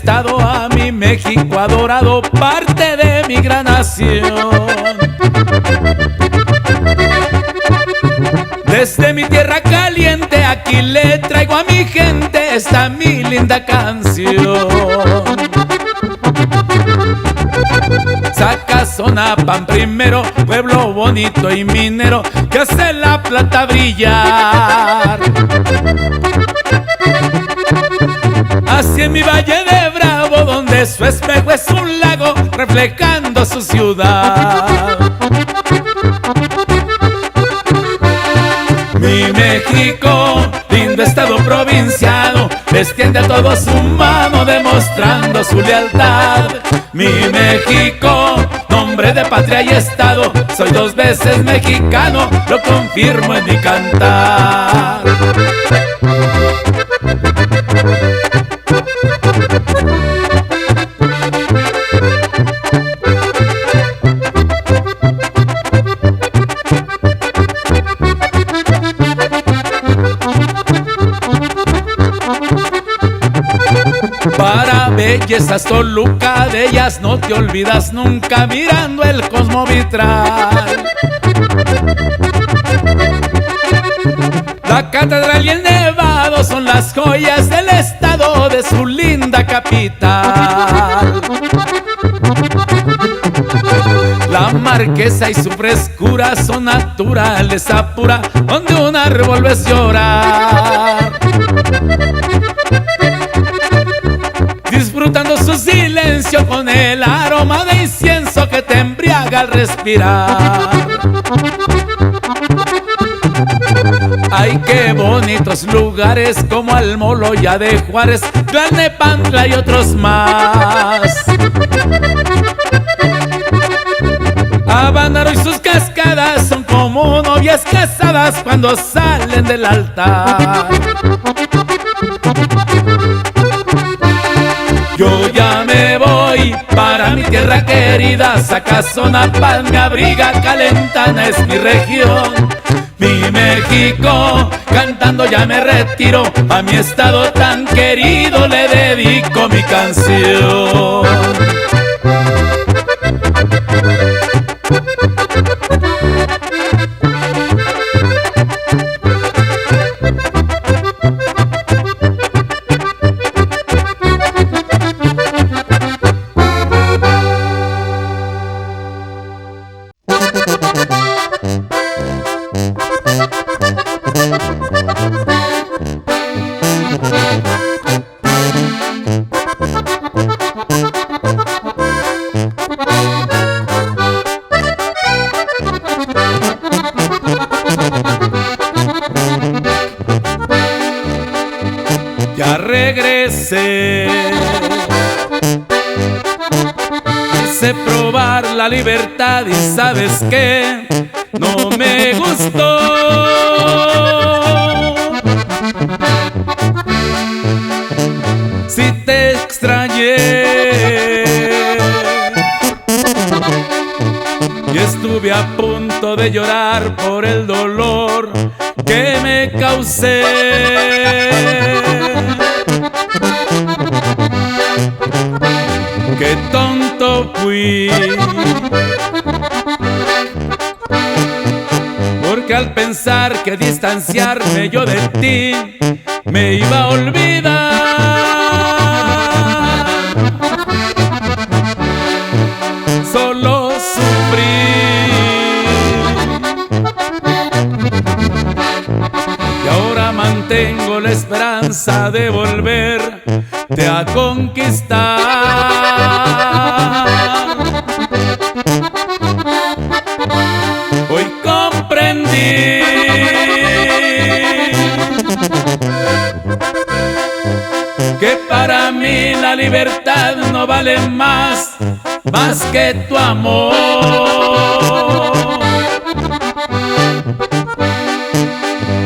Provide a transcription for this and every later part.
estado, a mi México adorado, parte de mi gran nación. Desde mi tierra caliente aquí le traigo a mi gente esta mi linda canción. Zacazonapan primero, pueblo bonito y minero que hace la plata brillar. Así en mi Valle de Bravo, donde su espejo es un lago reflejando su ciudad. Mi México, lindo estado provinciano, extiende a todo su mano demostrando su lealtad. Mi México, nombre de patria y estado, soy 2 veces mexicano, lo confirmo en mi cantar. Para bellezas Toluca, de ellas no te olvidas nunca, mirando el cosmo vitral. La catedral y el nevado son las joyas del estado, de su linda capital. La Marquesa y su frescura son naturaleza pura, donde un árbol ves llorar. Disfrutando su silencio con el aroma de incienso que te embriaga al respirar. Ay, qué bonitos lugares como Almoloya de Juárez, Tlalnepantla y otros más. Abándaro y sus cascadas son como novias casadas cuando salen del altar. Yo ya me voy para mi tierra querida, Zacazonapan me abriga, Calentana es mi región. Mi México, cantando ya me retiro, a mi estado tan querido le dedico mi canción. Ya regresé, quise probar la libertad y ¿sabes qué? No me gustó. Si te extrañé y estuve a punto de llorar por el dolor que me causé. Qué tonto fui, porque al pensar que distanciarme yo de ti me iba a olvidar, solo sufrí. Y ahora mantengo la esperanza de volverte a conquistar. Hoy comprendí que para mí la libertad no vale más que tu amor.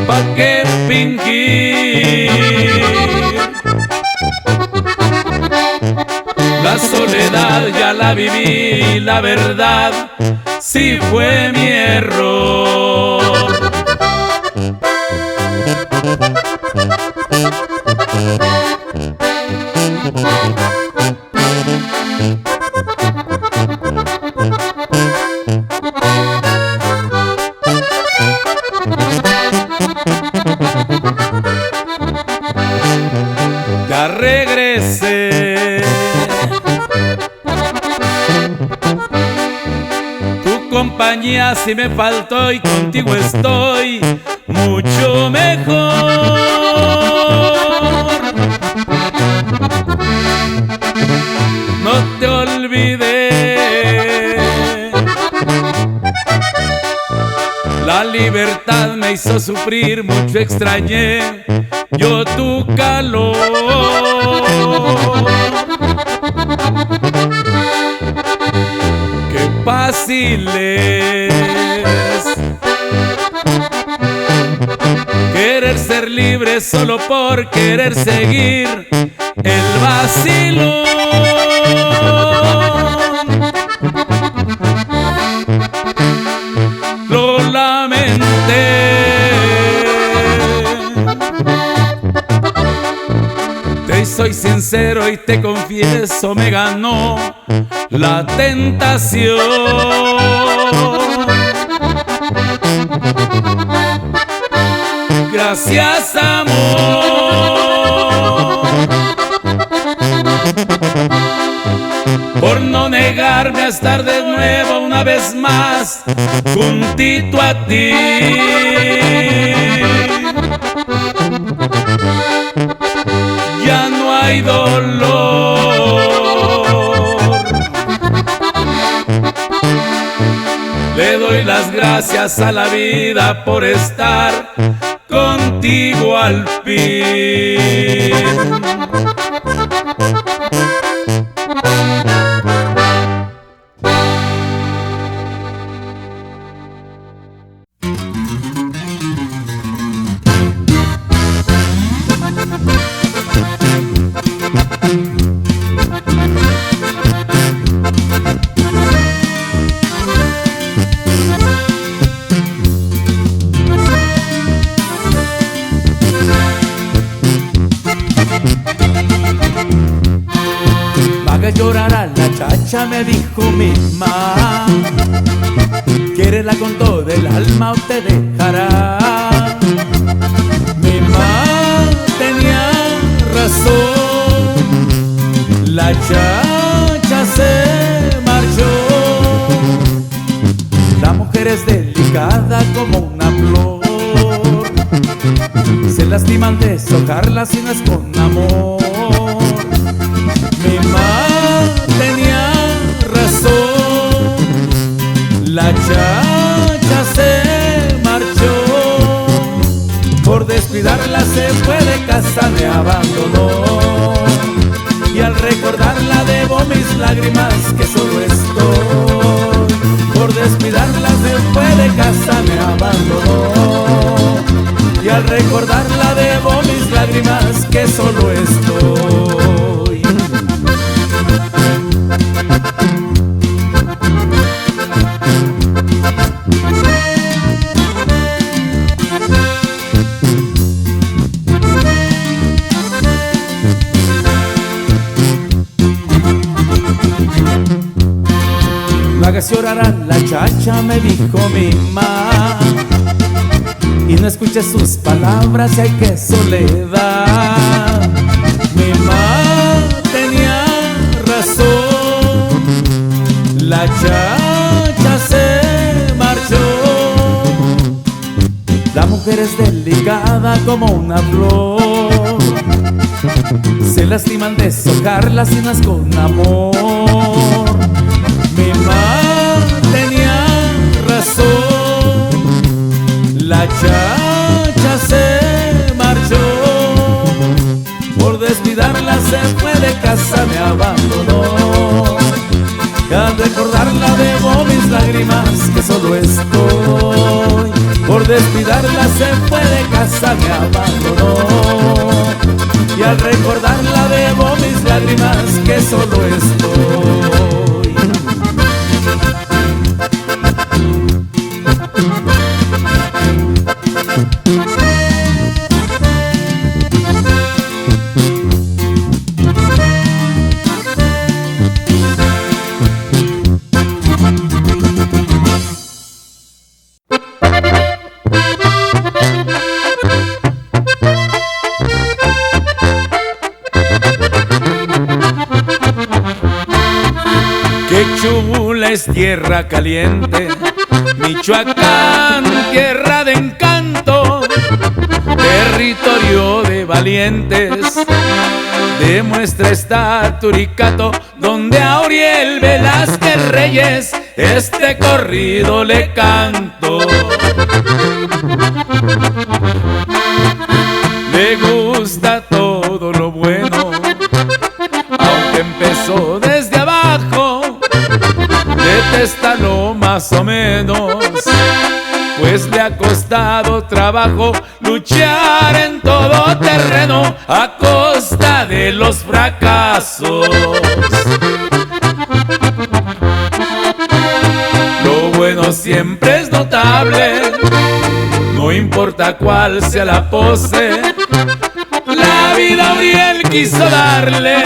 ¿Pa' qué fingir? La soledad ya la viví, la verdad sí fue mi error. extrañas y me faltó y contigo estoy mucho mejor. No te olvidé, la libertad me hizo sufrir, mucho extrañé yo tu calor. Qué fácil es querer ser libre solo por querer seguir el vacilón. Lo lamenté, te soy sincero y te confieso, me ganó la tentación. Gracias, amor, por no negarme a estar de nuevo una vez más juntito a ti. Ya no hay dolor, le doy las gracias a la vida por estar contigo al fin. Llorará la chacha, me dijo mi mamá, quiérela con todo el alma o te dejará. Mi mamá tenía razón, la chacha se marchó. La mujer es delicada como una flor, se lastiman de deshojarla si no es con amor. Mi mamá tenía razón, la chacha se marchó. Por descuidarla se fue de casa, me abandonó. Y al recordarla debo mis lágrimas que solo estoy. Por descuidarla se fue de casa, me abandonó. Y al recordarla debo mis lágrimas que solo estoy. No hagas llorar a la chacha, me dijo mi mamá, y no escuches sus palabras si hay que soledad. Mi mamá tenía razón, la chacha se marchó. La mujer es delicada como una flor, se lastiman de deshojarla si no es con amor. Mi mamá tenía razón, la chacha se marchó. Por descuidarla se fue de casa, me abandonó. Y al recordarla debo mis lágrimas que solo estoy. Por descuidarla se fue de casa, me abandonó. Y al recordarla debo mis lágrimas que solo estoy. Qué chula es tierra caliente, Michoacán, tierra de encanto, territorio de valientes, demuestra esta Turicato, donde a Uriel Velázquez Reyes este corrido le canto. Le gusta todo lo bueno, aunque empezó desde abajo, detesta lo más o menos, pues le ha costado trabajo luchar en todo terreno a costa de los fracasos. Lo bueno siempre es notable, no importa cuál sea la pose. La vida Uriel quiso darle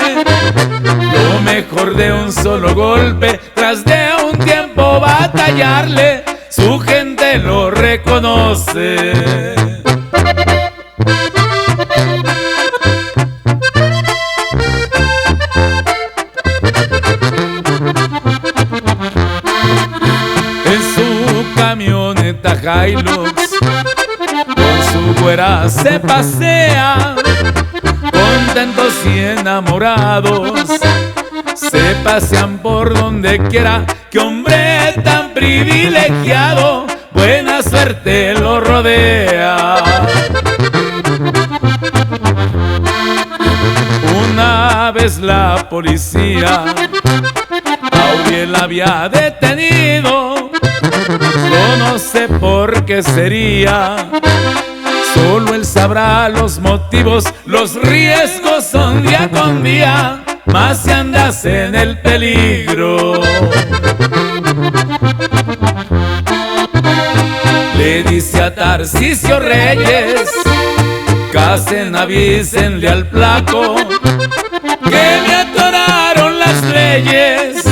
lo mejor de un solo golpe, tras de un tiempo batallarle, su gente lo reconoce. En su camioneta Hilux con su güera se pasea, contentos y enamorados, se pasean por donde quiera. ¡Qué hombre tan privilegiado! Buena suerte lo rodea. Una vez la policía a Uriel había detenido, yo no sé por qué sería, solo él sabrá los motivos. Los riesgos son día con día, más si andas en el peligro. Le dice a Tarcisio Reyes: casen, avísenle al flaco que me atoraron las leyes.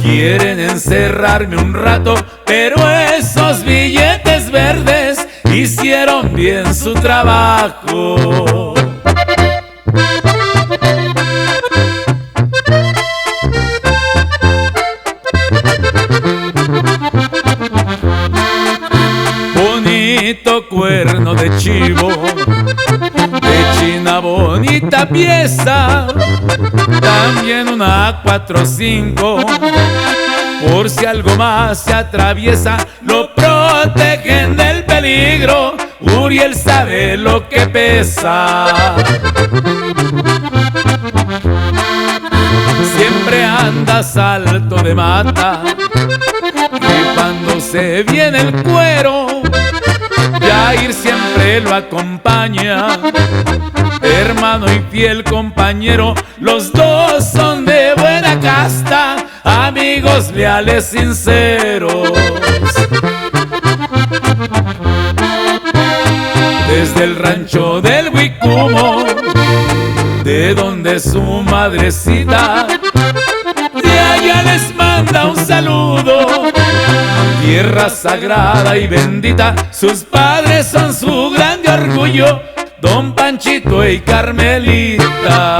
Quieren encerrarme un rato, pero esos billetes verdes hicieron bien su trabajo. Bonito cuerno de chivo, de china bonita pieza, también una 4-5, por si algo más se atraviesa, lo protegen del peligro. Uriel sabe lo que pesa. Siempre anda salto de mata, rifándose bien el cuero. Yair siempre lo acompaña, hermano y fiel compañero. Los dos son de buena casta, amigos leales, sinceros. Desde el rancho del Huicumo, de donde su madrecita, de allá les manda un saludo. Tierra sagrada y bendita, sus padres son su grande orgullo, Don Panchito y Carmelita.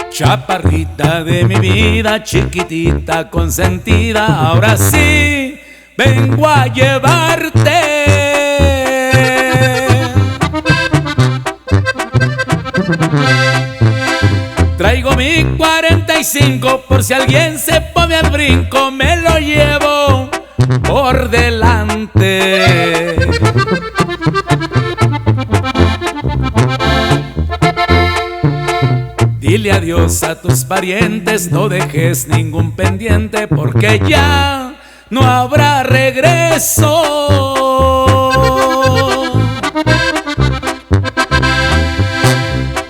Chaparrita de mi vida, chiquitita consentida, ahora sí vengo a llevarte. Traigo mi 45 por si alguien se pone al brinco, me lo llevo por delante. Dile adiós a tus parientes, no dejes ningún pendiente, porque ya no habrá regreso.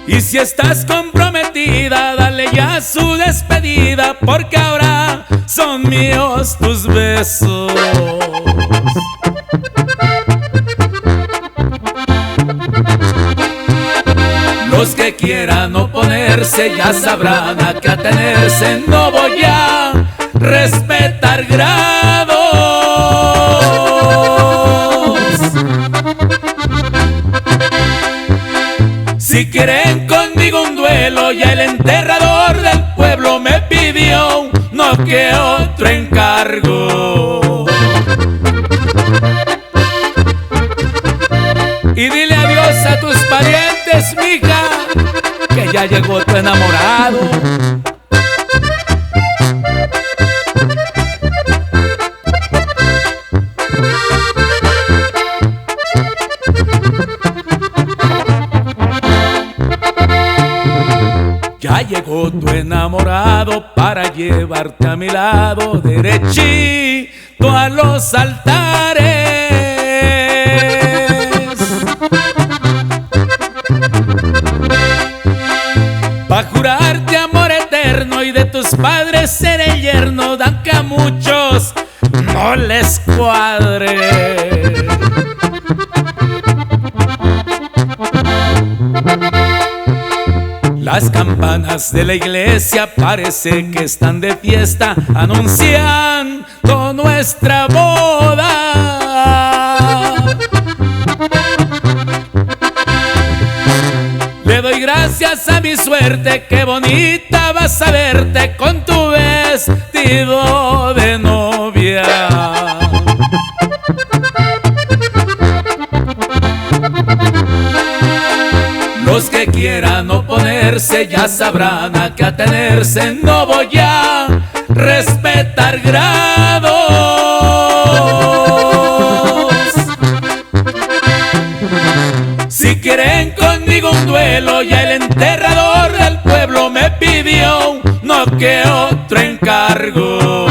Y si estás comprometida, dale ya su despedida, porque ahora son míos tus besos. Los que quieran oponerse ya sabrán a qué atenerse. No voy a respetar grados. Si quieren conmigo un duelo, ya el enterrador del pueblo me pidió no que otro encargo. Y dile adiós a tus parientes, mija, que ya llegó tu enamorado. Ya llegó tu enamorado para llevarte a mi lado, derechito a los altares. Pa' jurarte amor eterno y de tus padres ser el yerno, aunque a muchos no les cuadre. Las campanas de la iglesia parece que están de fiesta, anunciando nuestra boda. Le doy gracias a mi suerte, qué bonita vas a verte con tu vestido de novia. Los que quieran oponerse ya sabrán a qué atenerse. No voy a respetar grados. Si quieren conmigo un duelo, ya el enterrador del pueblo me pidió no que otro encargo.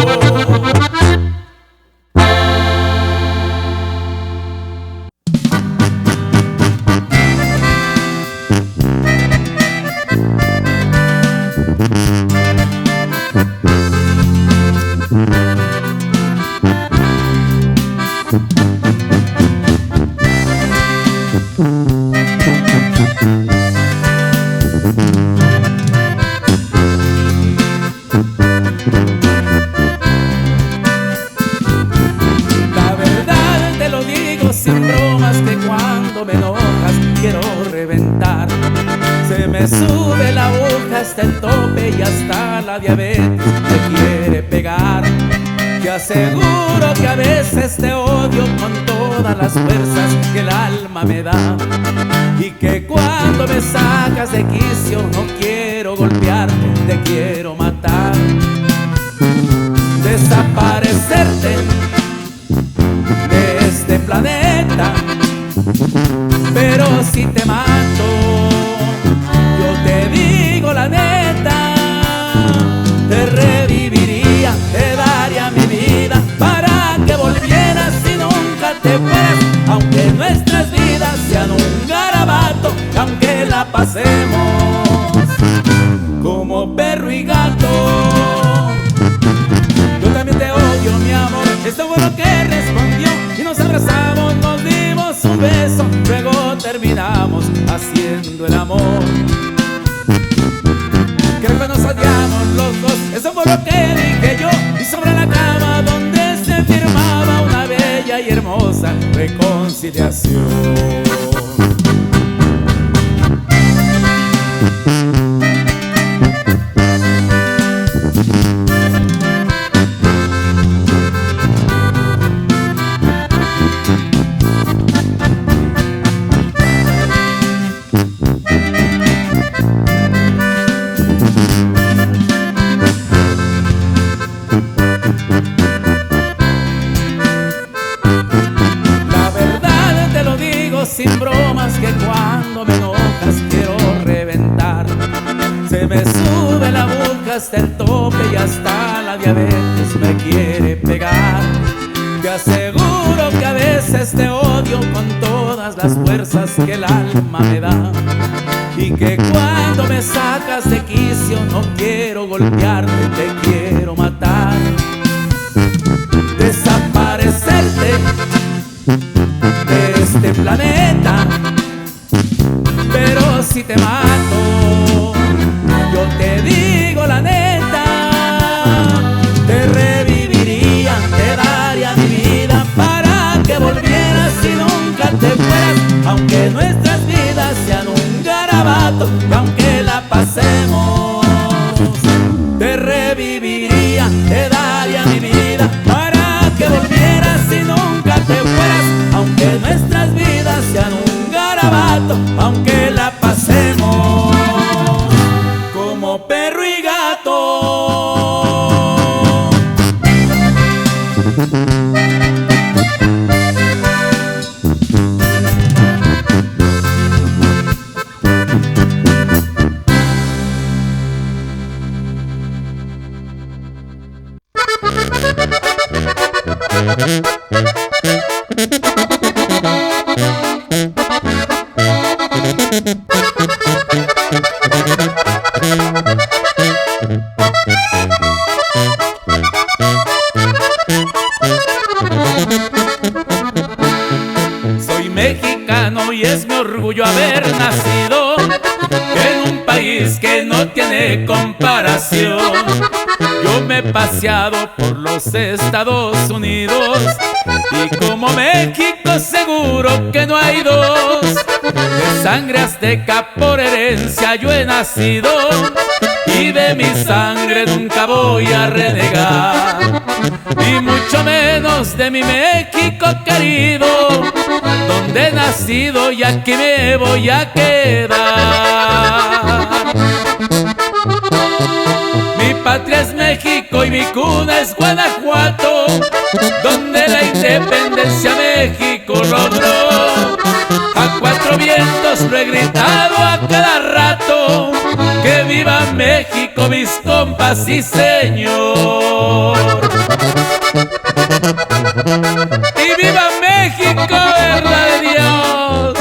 La verdad te lo digo sin bromas, que cuando me enojas quiero reventar. Se me sube la boca hasta el tope y hasta la diabetes me quiere pegar. Te aseguro que a veces te odio con todas las fuerzas que el alma me da, y que cuando me sacas de quicio no quiero golpearte, te quiero matar. Desaparecerte de este planeta, pero si te mato, yo te digo la neta, te reviviría, te daría mi vida para que volvieras y nunca te fueras, aunque nuestras vidas sean un garabato, aunque la pasemos como perro y gato. Yo también te odio, mi amor, esto fue lo que respondió, y nos abrazamos, nos dimos un beso, luego terminamos haciendo el amor. Creo que nos odiamos los dos, eso fue lo que dije yo, y sobre la cama donde se firmaba una bella y hermosa reconciliación. Sin bromas, que cuando me enojas quiero reventar. Se me sube la boca hasta el tope y hasta la diabetes me quiere pegar. Te aseguro que a veces te odio con todas las fuerzas que el alma me da, y que cuando me sacas de quicio no quiero golpearte, te quiero matar. Desaparecerte de este planeta, pero si te mato, garabato, y aunque la pasemos, te reviviría, te daría mi vida para que volvieras y nunca te fueras. Aunque nuestras vidas sean un garabato, aunque la pasemos como perro y gato. Soy mexicano y es mi orgullo haber nacido en un país que no tiene comparación. Yo me he paseado por los Estados Unidos y como México seguro que no hay dos. De sangre azteca por herencia yo he nacido y de mi sangre nunca voy a renegar, ni mucho menos de mi México querido, donde he nacido y aquí me voy a quedar. Mi patria es México y mi cuna es Guanajuato, donde la independencia México logró. A cuatro vientos lo he gritado a cada rato, que viva México, mis compas, sí señor. Y viva México, verdad de Dios.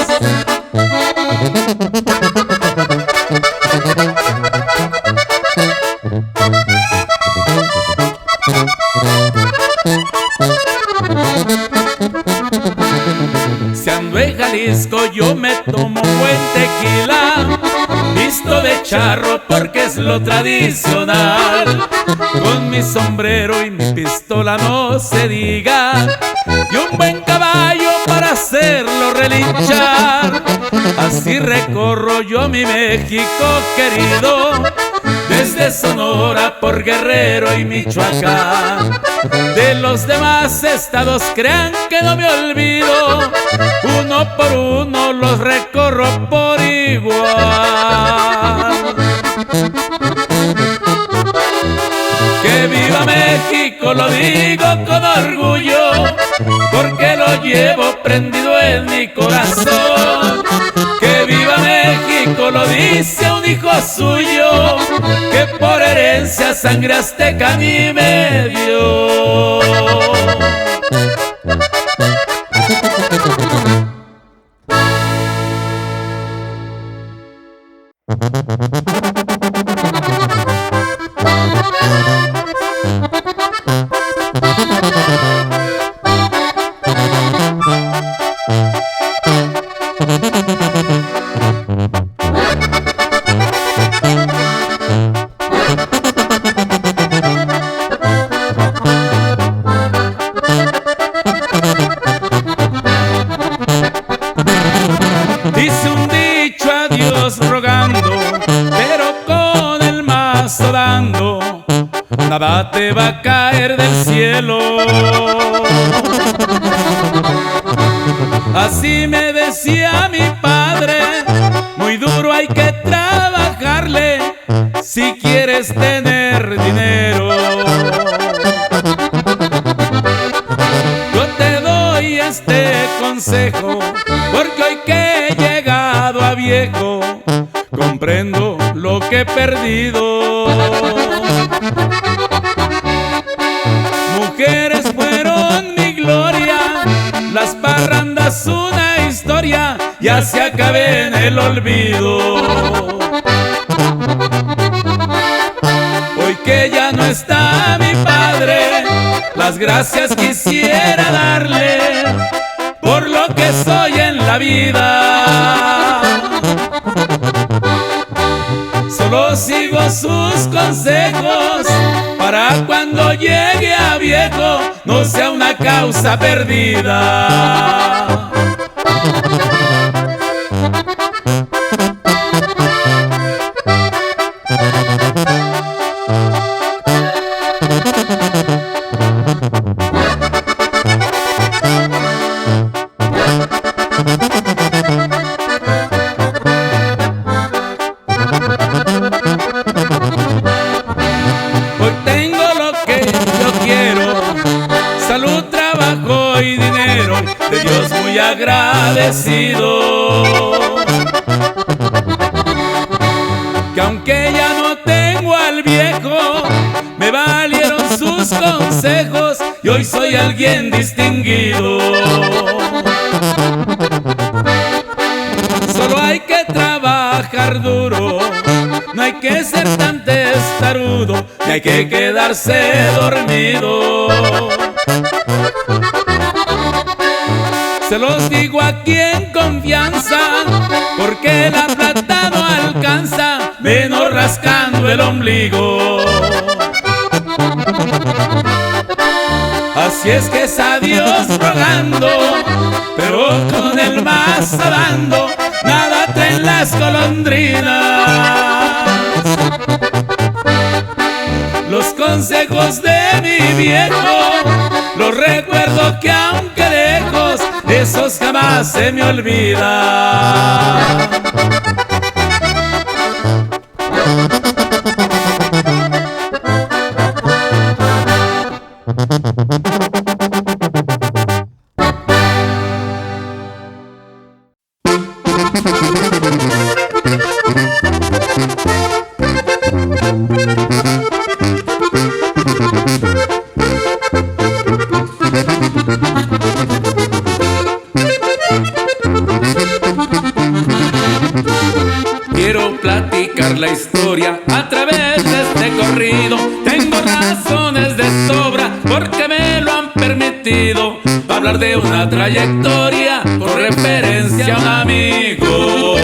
Si ando en Jalisco yo me tomo buen tequila, visto de charro porque es lo tradicional, con mi sombrero y mi pistola no se diga, y un buen caballo para hacerlo relinchar. Así recorro yo mi México querido, desde Sonora por Guerrero y Michoacán. De los demás estados crean que no me olvido, uno por uno los recorro por igual. Que viva México, lo digo con orgullo, porque lo llevo prendido en mi corazón. Que viva México, lo dice un hijo suyo, que por herencia sangre azteca a mí me dio. Dice un dicho a Dios rogando, pero con el mazo dando, nada te va a caer del cielo. Así me decía mi padre, muy duro hay que trabajarle si quieres tener dinero. Yo te doy este consejo, porque hoy que he llegado a viejo, comprendo lo que he perdido. Mujeres fueron mi gloria, las parrandas una historia, ya se acabé en el olvido. Hoy que ya no está mi padre, las gracias quisiera darle por lo que soy en la vida. Solo sigo sus consejos para cuando llegue a viejo no sea una causa perdida. agradecido. Que aunque ya no tengo al viejo, me valieron sus consejos y hoy soy alguien distinguido. Solo hay que trabajar duro, no hay que ser tan testarudo, ni hay que quedarse dormido. Se los digo aquí en confianza, porque la plata no alcanza, menos rascando el ombligo. Así es que es a Dios rogando, pero con el más dando, nada traen las golondrinas. Los consejos de mi viejo, los recuerdo que aunque lejos, esos jamás se me olvidan. Quiero platicar la historia a través de este corrido. Tengo razones de sobra porque me lo han permitido. Hablar de una trayectoria por referencia a un amigo.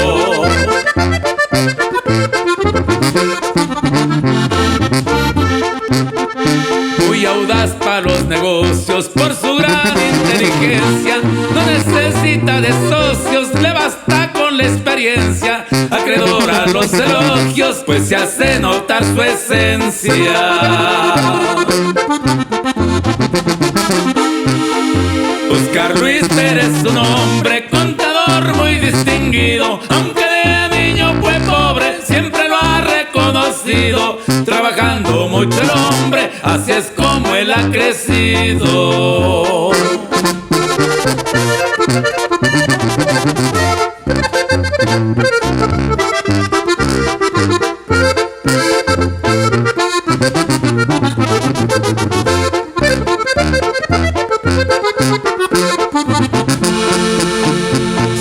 Muy audaz para los negocios por su gran inteligencia. No necesita de socios, le basta con la experiencia. Acreedor a los elogios, pues se hace notar su esencia. Oscar Luis Pérez, su nombre, contador muy distinguido. Aunque de niño fue pobre, siempre lo ha reconocido. Trabajando mucho el hombre, así es como él ha crecido.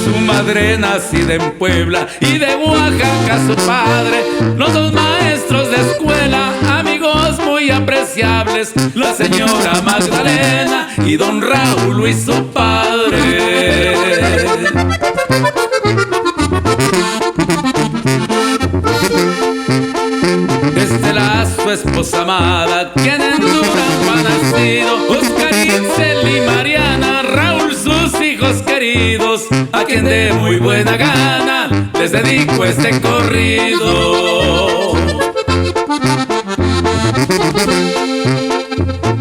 Su madre nacida en Puebla y de Oaxaca su padre, los dos maestros de escuela, amigos muy apreciables, la señora Magdalena y don Raúl Luis su padre. Este lazo, esposa amada, quien en Durango ha nacido, Oscarín, Celi, Mariana, Raúl, sus hijos queridos, a quien de muy buena gana les dedico este corrido.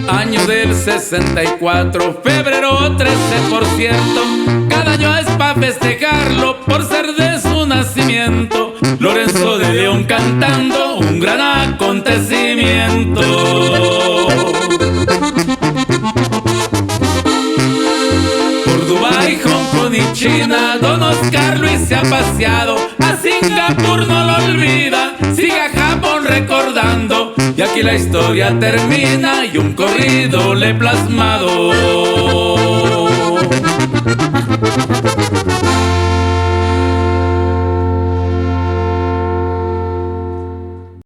Año del 64, febrero 13 por cierto, cada año es pa' festejarlo por ser de su nacimiento. Lorenzo de León cantando, un gran acontecimiento. Por Dubái, Hong Kong y China, don Oscar Luis se ha paseado. A Singapur no lo olvida, sigue a Japón recordando. Y aquí la historia termina y un corrido le he plasmado.